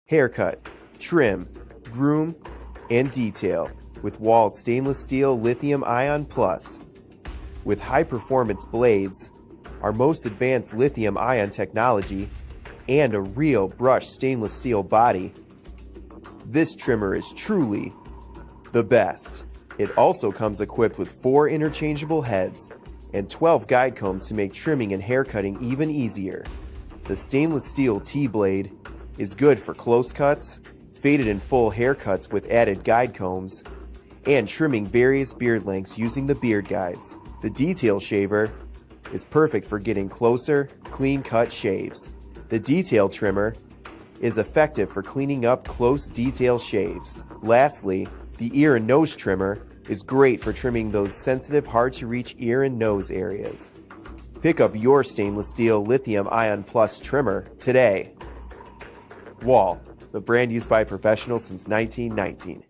Haircut, trim, groom, and detail with Wahl's Stainless Steel Lithium Ion Plus. With high-performance blades, our most advanced lithium-ion technology, and a real brushed stainless steel body, this trimmer is truly the best. It also comes equipped with 4 interchangeable heads and 12 guide combs to make trimming and haircutting even easier. The stainless steel T-blade is good for close cuts, faded and full haircuts with added guide combs, and trimming various beard lengths using the beard guides. The detail shaver is perfect for getting closer, clean-cut shaves. The detail trimmer is effective for cleaning up close detail shaves. Lastly, the ear and nose trimmer is great for trimming those sensitive, hard-to-reach ear and nose areas. Pick up your stainless steel Lithium Ion Plus trimmer today. Wahl, the brand used by professionals since 1919.